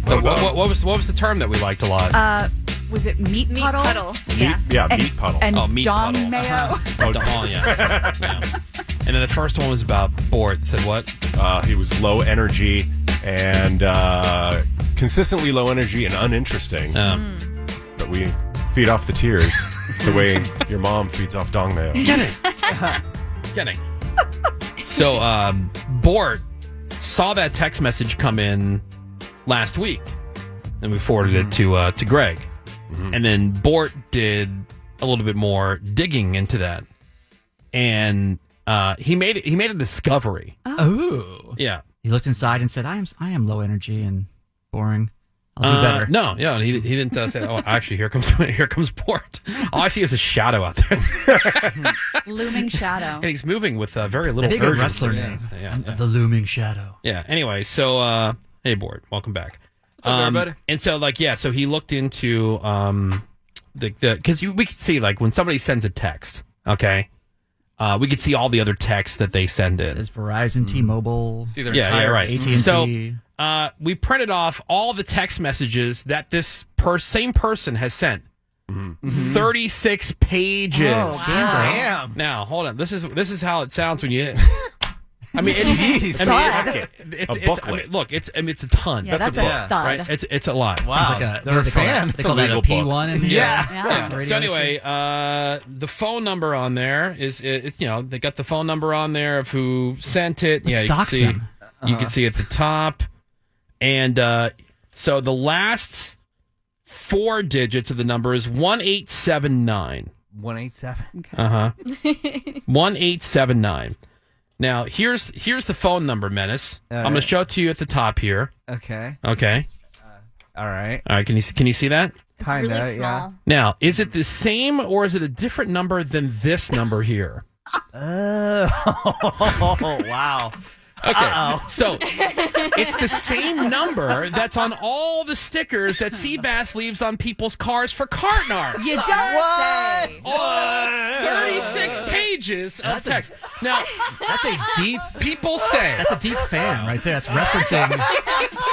What was the term that we liked a lot? Was it meat puddle? Meat puddle. And meat dong puddle. mayo. Yeah. And then the first one was about Bort. Said what? He was low energy and consistently low energy and uninteresting. But we feed off the tears the way your mom feeds off dong mayo. Getting. So Bort saw that text message come in last week, and we forwarded it to Greg. And then Bort did a little bit more digging into that, and he made a discovery. Oh, yeah. He looked inside and said, "I am low energy and boring. I'll do better." No, he didn't say. Oh, actually, here comes Bort. All I see is a shadow out there, Looming shadow, and he's moving with very little I think urgency. a wrestler name. Yeah. The looming shadow. Yeah. Anyway, so hey, Bort, welcome back. What's up, everybody? And so, so he looked into because we could see when somebody sends a text, okay, we could see all the other texts that they send in. It says Verizon, T-Mobile, See their entire right. AT&T. So we printed off all the text messages that this same person has sent. 36 pages. Oh, wow. Damn. Now, hold on. This is how it sounds when you. I mean, Jeez. look, it's a ton. Yeah, that's a lot, thud. right? It's a lot. Wow. Sounds like They're a fan. They call that a P1 in the Yeah. So anyway, the phone number on there is they got the phone number on there of who sent it. Let's you can dox see them. you can see at the top, and so the last 4 digits of the number is 1879. 187. Okay. 1879. Now here's the phone number, Menace. All I'm going right. to show it to you at the top here. Okay. Okay. All right. All right. Can you see that? It's Kinda, really yeah. small. Now, is it the same or is it a different number than this number here? Oh, wow. Okay, so it's the same number that's on all the stickers that Seabass leaves on people's cars for Cartnarks. You don't say. 36 pages of text. Now, That's a deep. people say... That's a deep fan right there. That's referencing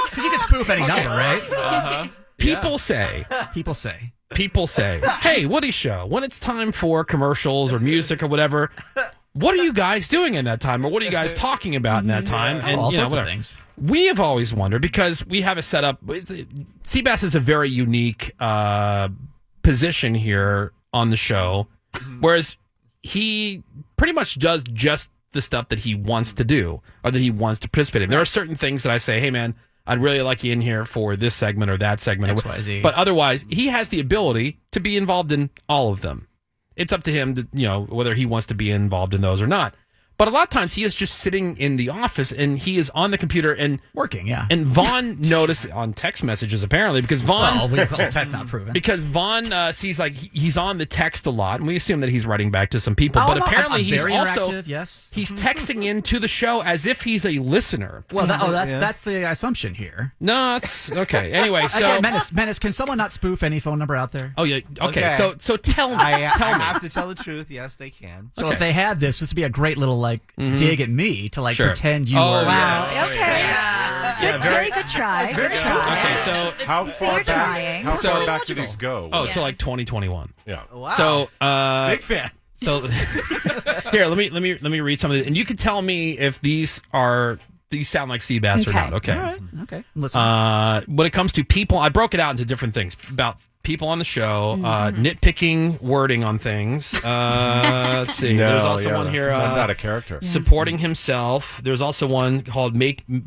because you can spoof any number, right? People say... People say. Hey, Woody Show, when it's time for commercials or music or whatever, what are you guys doing in that time? Or what are you guys talking about in that time? And all sorts of whatever. things. We have always wondered, because we have a setup. Seabass is a very unique position here on the show, whereas he pretty much does just the stuff that he wants to do or that he wants to participate in. There are certain things that I say, hey, man, I'd really like you in here for this segment or that segment. XYZ. But otherwise, he has the ability to be involved in all of them. It's up to him to, whether he wants to be involved in those or not. But a lot of times he is just sitting in the office and he is on the computer and Working, yeah. And Vaughn noticed on text messages, apparently, because Vaughn that's not proven. because Vaughn sees he's on the text a lot, and we assume that he's writing back to some people. But apparently I'm he's very also interactive, yes. he's texting into the show as if he's a listener. Well, that's the assumption here. No, that's okay. Anyway, so Okay, Menace, can someone not spoof any phone number out there? oh yeah, okay. Okay. So tell me, I tell me. have to tell the truth. Yes, they can. So if they had this would be a great little dig at me to Sure. pretend you Oh, were. Wow. yes. Okay. Yeah, Very good try. Good try. Okay, so How far trying. back? How So- far back do these go? to like 2021. Yeah. Wow. So big fan. So here, let me read some of it, and you can tell me if these sound like Seabass or Okay. not. Okay. All right. Okay. Listen. When it comes to people, I broke it out into different things about people on the show, nitpicking wording on things. Let's see. There's also one here. That's out of character. Supporting himself. There's also one called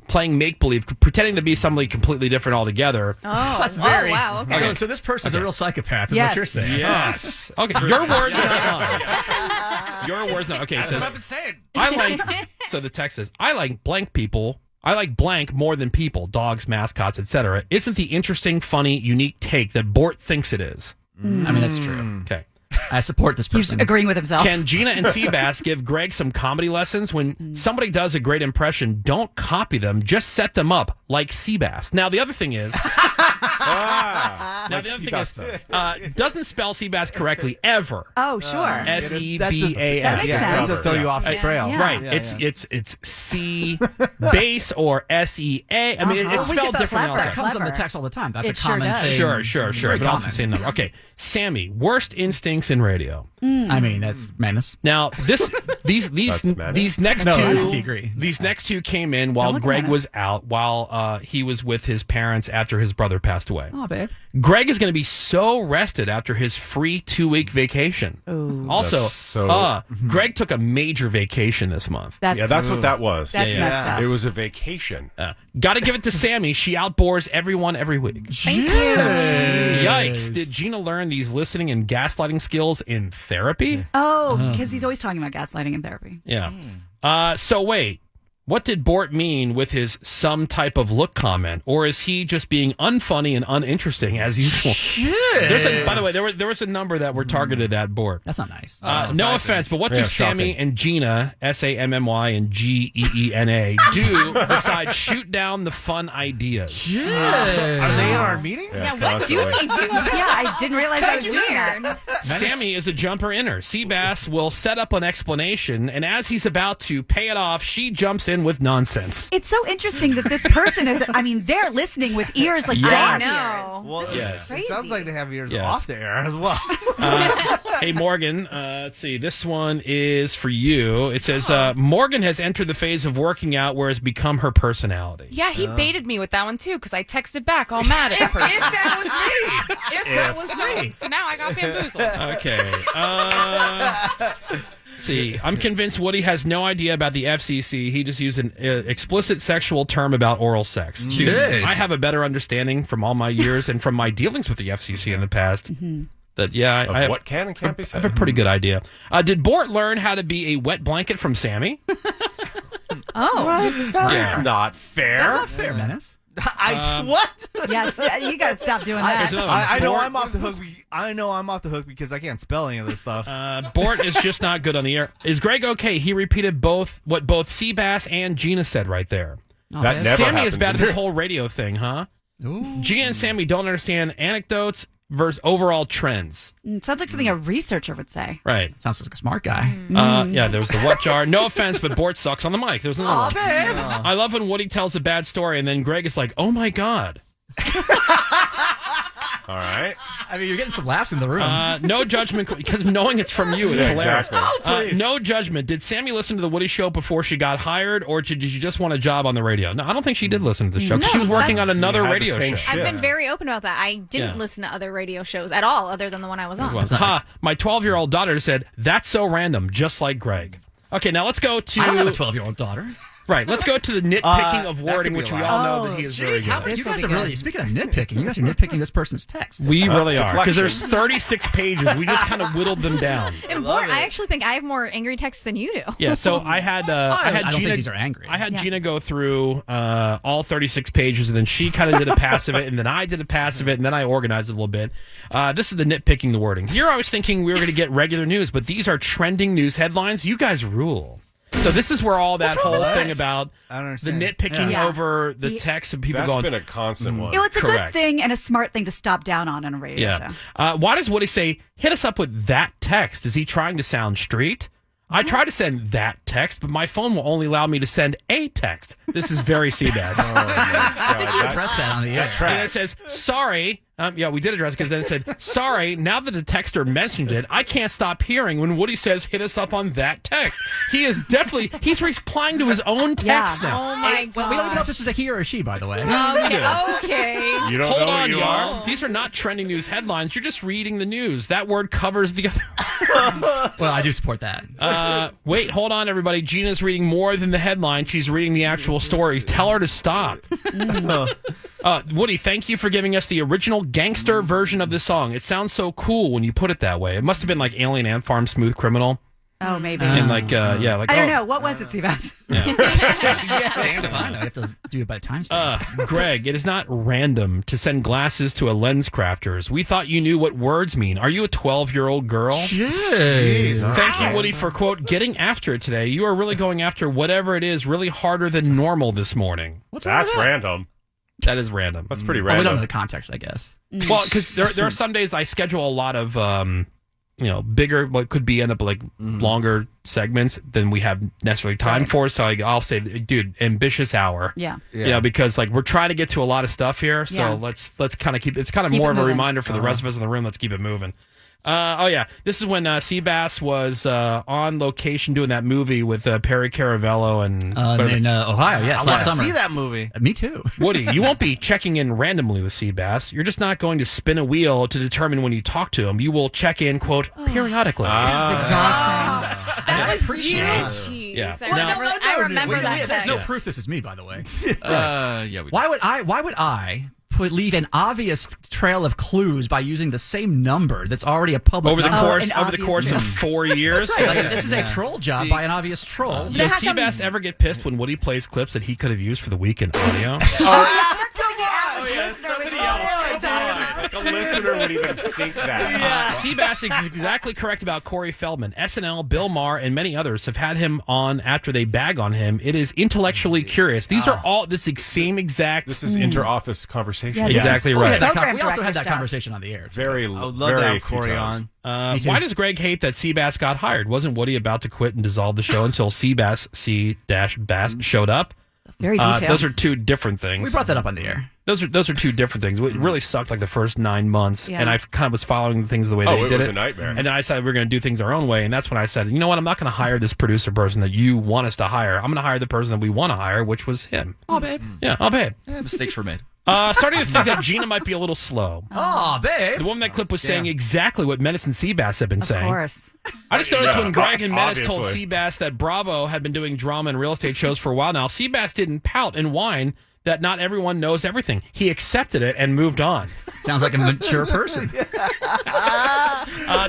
playing make believe, pretending to be somebody completely different altogether. Oh, That's very. wow. Okay. So this person's a real psychopath. Is Yes. what you're saying. Yes. Okay. Your words, not mine. Your words, not. Okay. That's So what I've been saying. I like. So the text says, I like blank people. I like blank more than people, dogs, mascots, etc. Isn't the interesting, funny, unique take that Bort thinks it is? I mean, that's true. Okay. I support this He's person. agreeing with himself. Can Gina and Seabass give Greg some comedy lessons? When somebody does a great impression, don't copy them. Just set them up like Seabass. Now, the other thing is... Ah, Now, like the other thing Seabass is, does. doesn't spell Seabass correctly ever. Oh, sure. S-E-B-A-S. That makes Yeah, sense. doesn't throw you off the trail. Yeah. Right. Yeah, It's C base or S-E-A. I mean, it's We get spelled the different all the clever. It time. comes on the Clever. text all the time. That's It a sure common does. thing. Sure. Very But also common. same number. Okay, Sammy, worst instincts in radio. I mean, that's madness. Now, these next No, I two disagree. these next two came in while Don't look Greg at it. was out, while he was with his parents after his brother passed away. Oh, babe. Greg is going to be so rested after his free 2-week vacation. Also, That's so- Greg took a major vacation this month. Yeah, that's what that was. That's messed up. It was a vacation. Got to give it to Sammy. She outbores everyone every week. Thank you. Yikes. Did Gina learn these listening and gaslighting skills in therapy? Oh, because he's always talking about gaslighting in therapy. Yeah. So wait. What did Bort mean with his some type of look comment? Or is he just being unfunny and uninteresting as usual? By the way, there was a number that were targeted at Bort. That's not nice. No offense, but what do Yeah, Sammy shocking. and Gina, Sammy and Geena, do besides shoot down the fun ideas? Are they in our meetings? Yeah, What do constantly. we do? Yeah, I didn't realize I was doing that. Sammy is a jumper inner. Seabass will set up an explanation, and as he's about to pay it off, she jumps in with nonsense. It's so interesting that this person is, I mean, they're listening with ears like Yes. dog I ears. know. Well, Yes. it sounds like they have ears Yes. off the air as well. Hey, Morgan, let's see. This one is for you. It says, Morgan has entered the phase of working out where it's become her personality. Yeah, he baited me with that one too because I texted back all mad at the person. If that was me. If that was me. So now I got bamboozled. Okay. Let's see. I'm convinced Woody has no idea about the FCC. He just used an explicit sexual term about oral sex. Dude, Jeez. I have a better understanding from all my years and from my dealings with the FCC in the past. That, yeah, Of I what can and can't be I said. have a pretty good idea. Did Bort learn how to be a wet blanket from Sammy? Oh. That's not fair. That's not fair, Menace. What? Yes, you got to stop doing There's that. another one. I know Bort- I'm off the hook. I know I'm off the hook because I can't spell any of this stuff. Bort is just not good on the air. Is Greg okay? He repeated what both Seabass and Gina said right there. Oh, That babe. never Sammy is happens bad at in this here. whole radio thing, huh? Ooh. Gina and Sammy don't understand anecdotes versus overall trends. It sounds like something a researcher would say. Right. Sounds like a smart guy. Yeah, there was the what jar. No offense, but Bort sucks on the mic. There was another one. babe. I love when Woody tells a bad story and then Greg is like, oh my God. All right. I mean, you're getting some laughs in the room. No judgment, because knowing it's from you, it's Yeah, hilarious. exactly. No judgment. Did Sammy listen to the Woody Show before she got hired, or did you just want a job on the radio? No, I don't think she did listen to the show. 'Cause she was working on another had the radio same show. shit. I've been very open about that. I didn't Yeah. listen to other radio shows at all other than the one I was on. My 12-year-old daughter said, that's so random, just like Greg. Okay, now let's go to... I don't have a 12-year-old daughter. Right, let's go to the nitpicking of that wording, could be which we allowed. all know that he is very How- good. you This will guys be are really, good. speaking of nitpicking, you guys are nitpicking this person's text. We really are, because deflection. there's 36 pages. We just kind of whittled them down. And Bort, I actually think I have more angry texts than you do. Yeah, so I had I don't Gina. think these are angry. I had Yeah. Gina go through all 36 pages, and then she kind of did a pass of it, and then I did a pass of it, and then I organized it a little bit. This is the nitpicking the wording. Here I was thinking we were going to get regular news, but these are trending news headlines. You guys rule. So this is where all that whole thing about I don't the understand. nitpicking Yeah. over the text and people That's going, been a constant one. You know, it's a Correct. good thing and a smart thing to stop down on in a radio yeah. show. Why does Woody say, hit us up with that text? Is he trying to sound street? I try to send that text, but my phone will only allow me to send a text. This is very Seabass. I think you addressed that on the air. And then it says, sorry. Yeah, we did address it because then it said, sorry, now that the texter mentioned it, I can't stop hearing when Woody says, hit us up on that text. He is definitely, he's replying to his own text Yeah. now. Oh my Well, we don't even know if god. this is a he or a she, by the way. Okay. You don't Hold know on, who you y'all. are? These are not trending news headlines. You're just reading the news. That word covers the other. Well, I do support that. Wait, hold on, everybody. Gina's reading more than the headline. She's reading the actual story. Tell her to stop. Woody, thank you for giving us the original gangster version of this song. It sounds so cool when you put it that way. It must have been like Alien Ant Farm, Smooth Criminal. Oh, maybe. And like, yeah, like, I don't oh, know. What was it, Seabass? Damn if I know. You have to do it by timestamp. Greg, it is not random to send glasses to a lens crafters. We thought you knew what words mean. Are you a 12-year-old girl? Jeez. Thank you, Woody, for, quote, getting after it today. You are really going after whatever it is really harder than normal this morning. What's wrong with That's that? random. That is random. That's pretty Oh, we don't know random. the context, I guess. Well, because there are some days I schedule a lot of bigger, what could be end up like longer segments than we have necessarily time for. So I'll say, dude, ambitious hour. Yeah. Because like we're trying to get to a lot of stuff here. So Yeah. let's kind of keep. It's kind of Keep more it of a moving. reminder for the rest of us in the room. Let's keep it moving. This is when Seabass was on location doing that movie with Perry Caravello and In Ohio, yes, I last want to summer. see that movie. Me too. Woody, you won't be checking in randomly with Seabass. You're just not going to spin a wheel to determine when you talk to him. You will check in, quote, periodically. It's exhausting. That was appreciate huge. Yeah. I remember that There's text. no proof this is me, by the way. Yeah. Why would I leave an obvious trail of clues by using the same number that's already a public Over the number? course an over the obvious course of number. 4 years. Like, this is a troll job by an obvious troll. Does Seabass ever get pissed when Woody plays clips that he could have used for the weekend audio? Like a listener would even think that. Seabass is exactly correct about Corey Feldman. SNL, Bill Maher, and many others have had him on after they bag on him. It is intellectually curious. These are all this same exact. This is inter-office conversation. Yeah, exactly We, right. had that Program we also had director that stuff. conversation on the air. Very, I would love to very have few Corey times. on. Me too. Why does Greg hate that Seabass got hired? Wasn't Woody about to quit and dissolve the show until Seabass C-Bass showed up? Very detailed. Those are two different things. We brought that up on the air. Those are two different things. It really sucked like the first 9 months, Yeah. and I kind of was following things the way they it did was it. a nightmare. And then I decided we were going to do things our own way, and that's when I said, you know what, I'm not going to hire this producer person that you want us to hire. I'm going to hire the person that we want to hire, which was him. Oh, babe. Yeah, oh, babe. Mistakes were made. Starting to think that Gina might be a little slow. Oh, babe. The woman that clip was saying exactly what Menace and Seabass have been of saying. course. I just noticed Yeah, when Greg and Menace told obviously. Seabass that Bravo had been doing drama and real estate shows for a while now, Seabass didn't pout and whine that not everyone knows everything. He accepted it and moved on. Sounds like a mature person.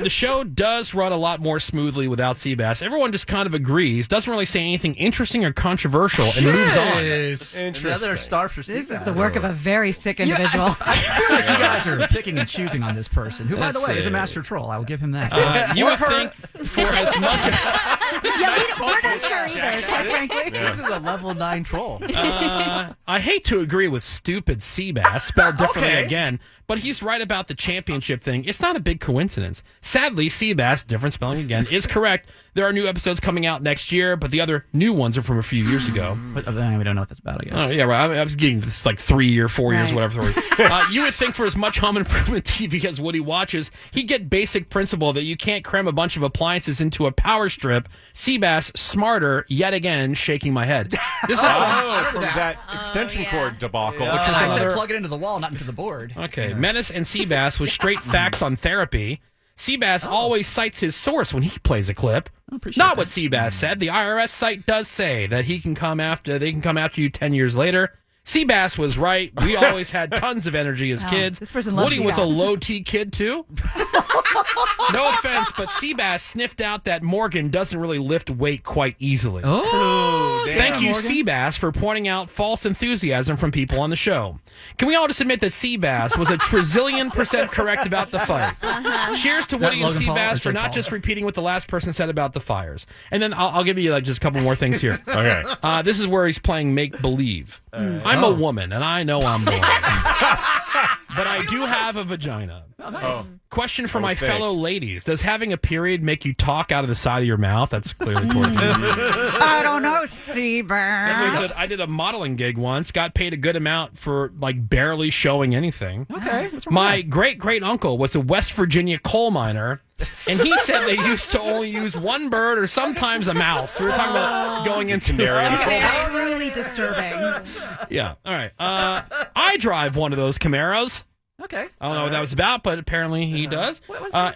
The show does run a lot more smoothly without Seabass. Everyone just kind of agrees, doesn't really say anything interesting or controversial, and moves on. Interesting. Another star for This Seabass. is the work of a very sick I individual. feel like you guys are picking and choosing on this person, who, by the way, is a master troll. I will give him that. You would think for as much We're not sure either, quite frankly. This is a level 9 troll. I hate to agree with stupid Seabass, spelled differently Okay. again, but he's right about the championship thing. It's not a big coincidence. Sadly, Seabass, different spelling again, is correct. There are new episodes coming out next year, but the other new ones are from a few years ago. But then we don't know what that's about, I guess. Oh, yeah, right. I was getting this like 3 year, 4 years, Right. whatever. You would think for as much home improvement TV as Woody watches, he'd get basic principle that you can't cram a bunch of appliances into a power strip. Seabass, smarter, yet again, shaking my head. This is From that extension cord debacle. which was I said another. plug it into the wall, not into the board. Okay, Menace and Seabass with straight facts on therapy. Seabass always cites his source when he plays a clip. Not what Seabass said. The IRS site does say that they can come after you 10 years later. Seabass was right. We always had tons of energy as kids. this person loves Woody was a Seabass. low T kid too. No offense, but Seabass sniffed out that Morgan doesn't really lift weight quite easily. Thank you, Seabass, for pointing out false enthusiasm from people on the show. Can we all just admit that Seabass was a trillion% correct about the fight? Cheers to Woody and Logan Paul or Seabass for Jake not Paul? just repeating what the last person said about the fires. And then I'll give you like just a couple more things here. Okay. This is where he's playing make believe. I'm a woman and I know I'm boring, but I do have a vagina. Question for my think. fellow ladies: does having a period make you talk out of the side of your mouth? That's clearly toward you. I don't know, Seabass. So he said, I did a modeling gig once, got paid a good amount for like barely showing anything. Okay. What's wrong My great uncle was a West Virginia coal miner, and he said they used to only use one bird or sometimes a mouse. We were talking about going into It's truly disturbing. Yeah. All right. I drive one of those Camaros. Okay. I don't know what that was about, but apparently he does.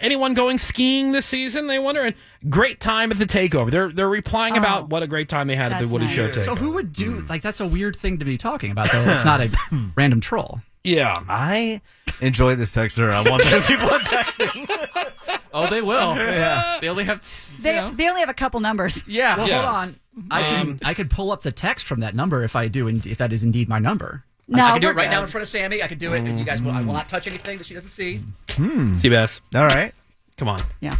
Anyone going skiing this season? They wonder. And great time at the takeover. They're replying about what a great time they had at the That's Woody nice. Show takeover. So who would do, like, that's a weird thing to be talking about, though. It's not a random troll. Yeah. I enjoy this texter. I want more people texting. Oh, they will. Yeah. They only have. They only have a couple numbers. Yeah. Well, Yeah. hold on. I could pull up the text from that number if that is indeed my number. No, I can do we're it right good. now in front of Sammy. I can do it, and you guys will. I will not touch anything that she doesn't see. Seabass, All right. come on, Yeah.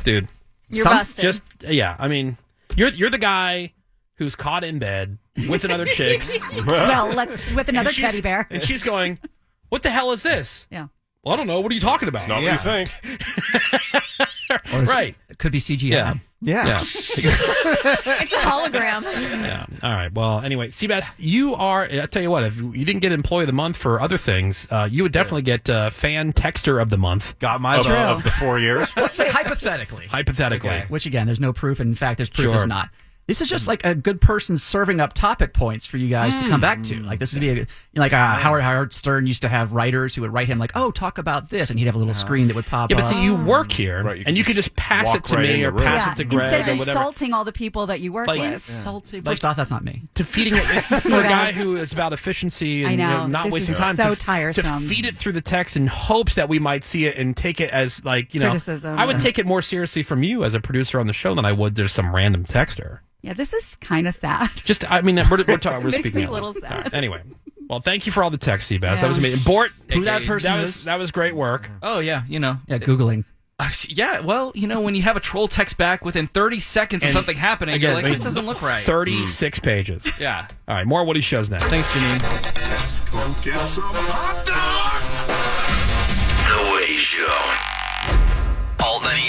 dude. You're busted. Just yeah. I mean, you're the guy who's caught in bed with another chick. Well, with another And she's- teddy bear. And she's going, "What the hell is this?" Yeah. Well, I don't know. What are you talking about? Not what you think. Right. It could be CGI. Yeah. Yeah. It's a hologram. Yeah. All right. Well, anyway, Seabass, you are, I tell you what, if you didn't get Employee of the Month for other things, you would definitely get Fan Texter of the Month. Got my Of, trail. of the 4 years. Let's say hypothetically. Hypothetically. Which, again, there's no proof. And in fact, there's proof Sure. is not. This is just like a good person serving up topic points for you guys to come back to. Like, this would be Howard Stern used to have writers who would write him, like, oh, talk about this. And he'd have a little screen that would pop Yeah, up. but see, you work here, Right, you and can you could just pass walk it to right in me the or room. pass Yeah. it to Greg Instead or of whatever. insulting all the people that you work Like, with. Insulting. First off, that's not me. To feeding it for a guy who is about efficiency and I know. not This wasting is time so to tiresome. feed it through the text in hopes that we might see it and take it as like Criticism. I would take it more seriously from you as a producer on the show than I would there's some random texter. Yeah, this is kind of sad. Just I mean we're Makes speaking me out a little loud. sad. All right, anyway, well, thank you for all the text, Seabass. That Yeah. was amazing. Bort, Who that person is. that was great work. Oh, yeah, Yeah, Googling. Yeah, well, when you have a troll text back within 30 seconds of And something happening, Again, you're like, this doesn't look right. 36 pages. Yeah. All right, more Woody shows next. Thanks, Janine. Let's go get some hot dogs.